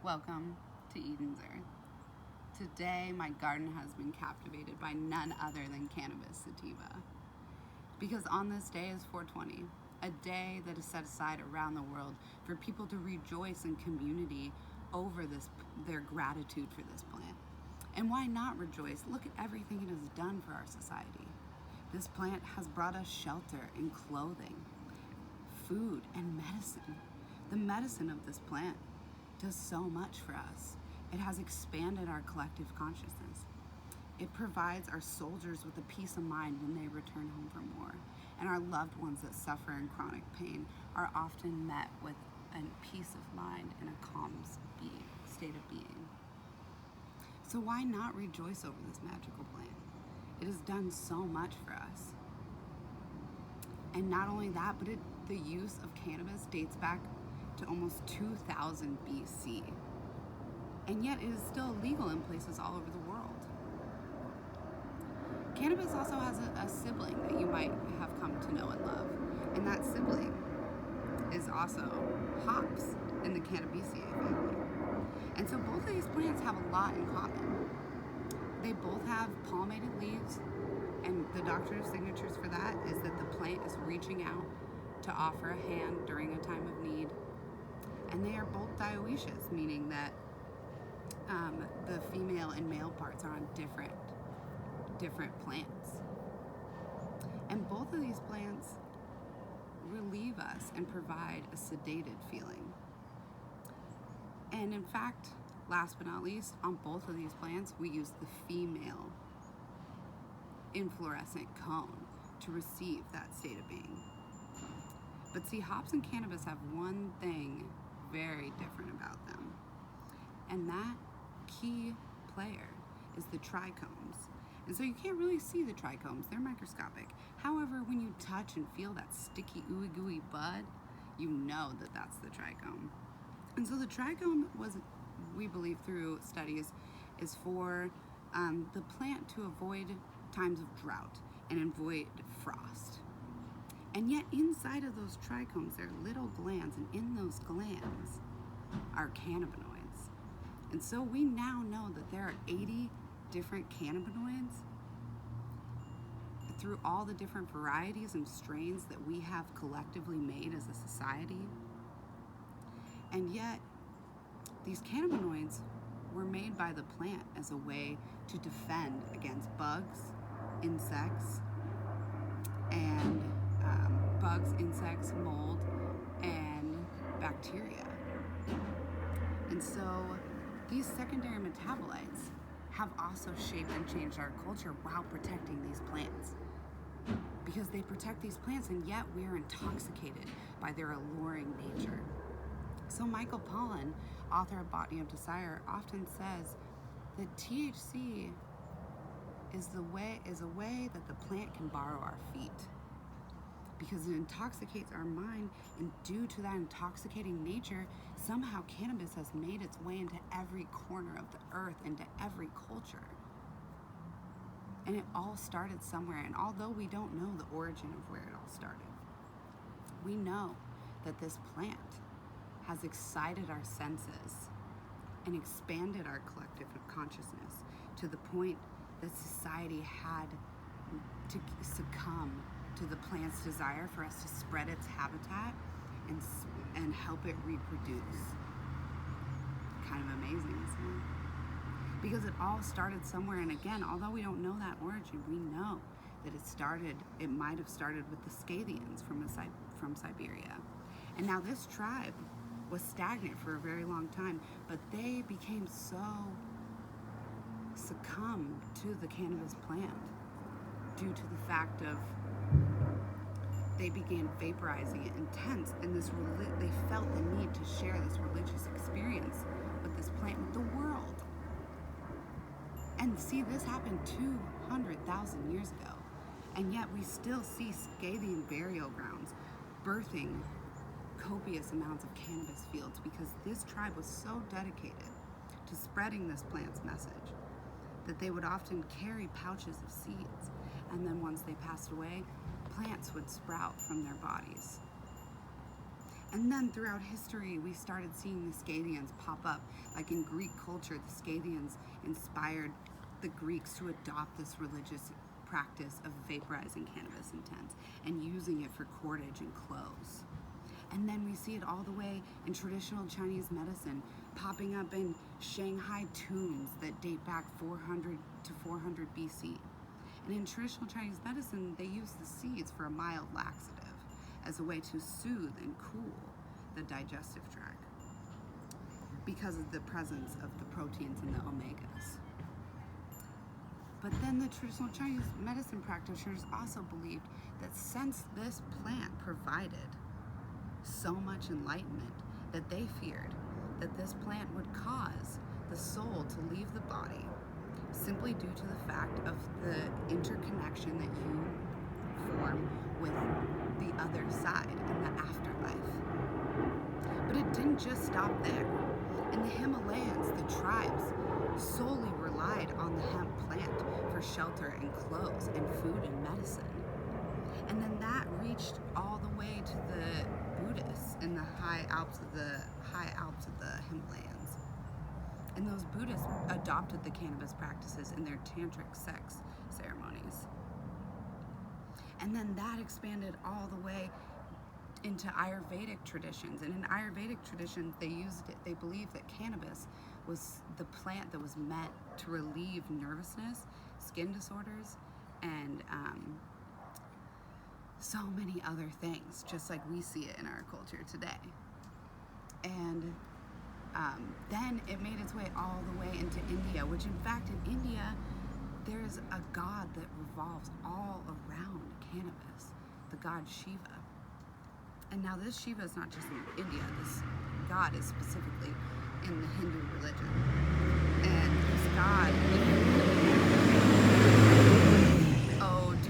Welcome to Eden's Earth. Today, my garden has been captivated by none other than cannabis sativa. Because on this day is 420, a day that is set aside around the world for people to rejoice in community over their gratitude for this plant. And why not rejoice? Look at everything it has done for our society. This plant has brought us shelter and clothing, food and medicine. The medicine of this plant does so much for us. It has expanded our collective consciousness. It provides our soldiers with a peace of mind when they return home from war. And our loved ones that suffer in chronic pain are often met with a peace of mind and a calm state of being. So why not rejoice over this magical plant? It has done so much for us. And not only that, but the use of cannabis dates back to almost 2000 BC. And yet it is still illegal in places all over the world. Cannabis also has a sibling that you might have come to know and love. And that sibling is also hops in the Cannabiceae family. And so both of these plants have a lot in common. They both have palmated leaves, and the doctor's signatures for that is that the plant is reaching out to offer a hand during a time of need. And they are both dioecious, meaning that the female and male parts are on different plants. And both of these plants relieve us and provide a sedated feeling. And in fact, last but not least, on both of these plants, we use the female inflorescent cone to receive that state of being. But see, hops and cannabis have one thing very different about them. And that key player is the trichomes. And so you can't really see the trichomes, they're microscopic. However, when you touch and feel that sticky, ooey gooey bud, you know that that's the trichome. And so the trichome was, we believe through studies, is for the plant to avoid times of drought and avoid frost. And yet inside of those trichomes, there are little glands, and in those glands are cannabinoids. And so we now know that there are 80 different cannabinoids through all the different varieties and strains that we have collectively made as a society. And yet, these cannabinoids were made by the plant as a way to defend against bugs, insects, mold, and bacteria. And so these secondary metabolites have also shaped and changed our culture while protecting these plants. Because they protect these plants, and yet we are intoxicated by their alluring nature. So Michael Pollan, author of Botany of Desire, often says that THC is a way that the plant can borrow our feet, because it intoxicates our mind, and due to that intoxicating nature, somehow cannabis has made its way into every corner of the earth, into every culture. And it all started somewhere, and although we don't know the origin of where it all started, we know that this plant has excited our senses and expanded our collective consciousness to the point that society had to succumb to the plant's desire for us to spread its habitat and help it reproduce. Kind of amazing, isn't it? Because it all started somewhere, and again, although we don't know that origin, we know that it might have started with the Scythians from Siberia. And now this tribe was stagnant for a very long time, but they became so succumbed to the cannabis plant due to the fact of they began vaporizing it intense, and they felt the need to share this religious experience with this plant with the world. And see, this happened 200,000 years ago, and yet we still see Scythian burial grounds birthing copious amounts of cannabis fields, because this tribe was so dedicated to spreading this plant's message that they would often carry pouches of seeds, and then once they passed away, plants would sprout from their bodies. And then throughout history, we started seeing the Scythians pop up. Like in Greek culture, the Scythians inspired the Greeks to adopt this religious practice of vaporizing cannabis in tents and using it for cordage and clothes. And then we see it all the way in traditional Chinese medicine, popping up in Shanghai tombs that date back 400 to 400 BC. And in traditional Chinese medicine, they use the seeds for a mild laxative as a way to soothe and cool the digestive tract because of the presence of the proteins and the omegas. But then the traditional Chinese medicine practitioners also believed that since this plant provided so much enlightenment, that they feared that this plant would cause the soul to leave the body simply due to the fact of the interconnection that you form with the other side in the afterlife. But it didn't just stop there. In the Himalayas, the tribes solely relied on the hemp plant for shelter and clothes and food and medicine. And then that reached all the way to the Buddhists in the high Alps of the Himalayas. And those Buddhists adopted the cannabis practices in their tantric sex ceremonies. And then that expanded all the way into Ayurvedic traditions. And in Ayurvedic traditions, they believed that cannabis was the plant that was meant to relieve nervousness, skin disorders, and so many other things, just like we see it in our culture today. And then it made its way all the way into India, which in fact in India, there's a god that revolves all around cannabis, the god Shiva. And now this Shiva is not just in India, this god is specifically in the Hindu religion. And this god,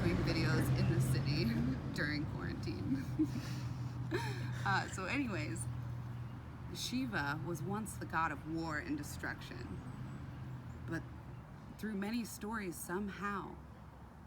doing videos in the city during quarantine. So anyways, Shiva was once the god of war and destruction. But through many stories, somehow,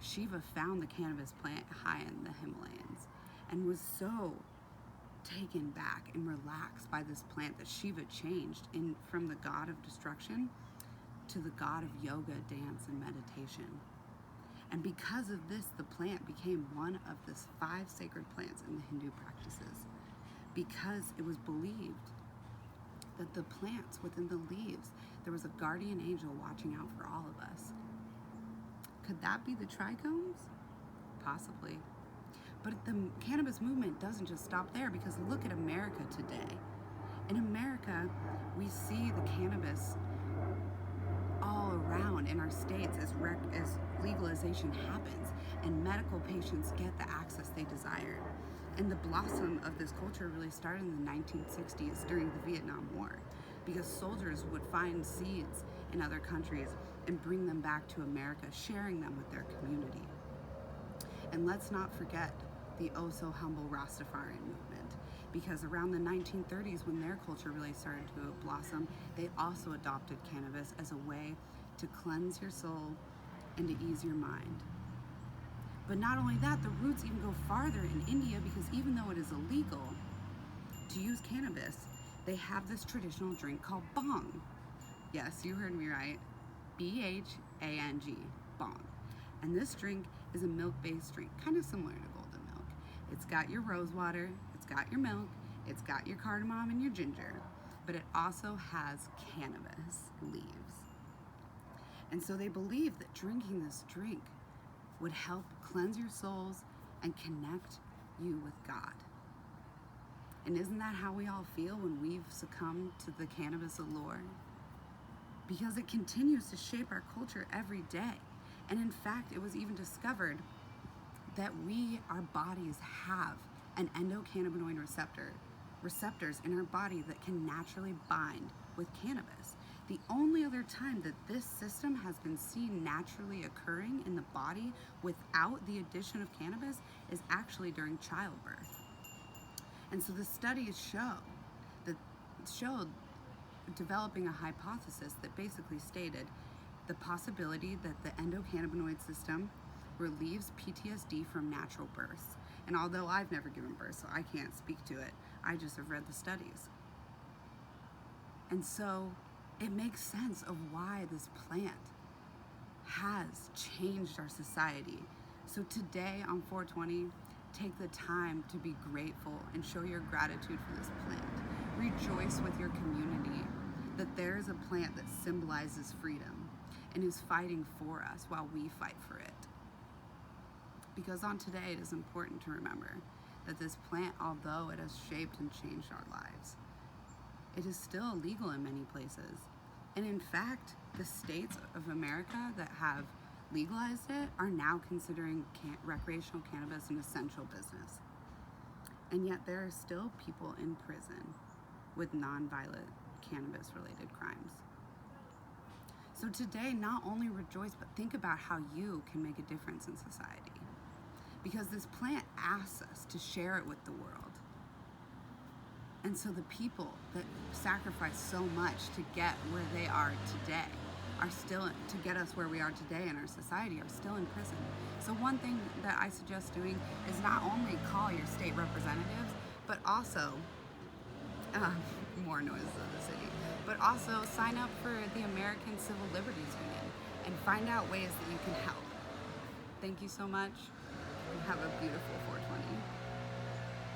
Shiva found the cannabis plant high in the Himalayas and was so taken back and relaxed by this plant that Shiva changed from the god of destruction to the god of yoga, dance, and meditation. And because of this, the plant became one of the 5 sacred plants in the Hindu practices, because it was believed that the plants within the leaves, there was a guardian angel watching out for all of us. Could that be the trichomes? Possibly. But the cannabis movement doesn't just stop there, because look at America today. In America, we see the cannabis all around in our states as legalization happens and medical patients get the access they desire. And the blossom of this culture really started in the 1960s during the Vietnam War, because soldiers would find seeds in other countries and bring them back to America, sharing them with their community. And let's not forget the oh-so-humble Rastafarian movement, because around the 1930s, when their culture really started to blossom, they also adopted cannabis as a way to cleanse your soul and to ease your mind. But not only that, the roots even go farther in India, because even though it is illegal to use cannabis, they have this traditional drink called bhang. Yes, you heard me right. B-H-A-N-G, bhang. And this drink is a milk-based drink, kind of similar to golden milk. It's got your rose water, it's got your milk, it's got your cardamom and your ginger, but it also has cannabis leaves. And so they believe that drinking this drink would help cleanse your souls and connect you with God. And isn't that how we all feel when we've succumbed to the cannabis allure? Because it continues to shape our culture every day. And in fact, it was even discovered that our bodies have an endocannabinoid receptors in our body that can naturally bind with cannabis. The only other time that this system has been seen naturally occurring in the body without the addition of cannabis is actually during childbirth. And so the studies showed developing a hypothesis that basically stated the possibility that the endocannabinoid system relieves PTSD from natural births, And although I've never given birth, so I can't speak to it, I just have read the studies. And so it makes sense of why this plant has changed our society. So today on 420, take the time to be grateful and show your gratitude for this plant. Rejoice with your community that there is a plant that symbolizes freedom and is fighting for us while we fight for it. Because on today, it is important to remember that this plant, although it has shaped and changed our lives, it is still illegal in many places. And in fact, the states of America that have legalized it are now considering recreational cannabis an essential business. And yet there are still people in prison with non-violent cannabis-related crimes. So today, not only rejoice, but think about how you can make a difference in society. Because this plant asks us to share it with the world. And so the people that sacrifice so much to get where they are today are still, to get us where we are today in our society, are still in prison. So one thing that I suggest doing is not only call your state representatives, but also, more noises of the city, but also sign up for the American Civil Liberties Union and find out ways that you can help. Thank you so much, and have a beautiful 4th.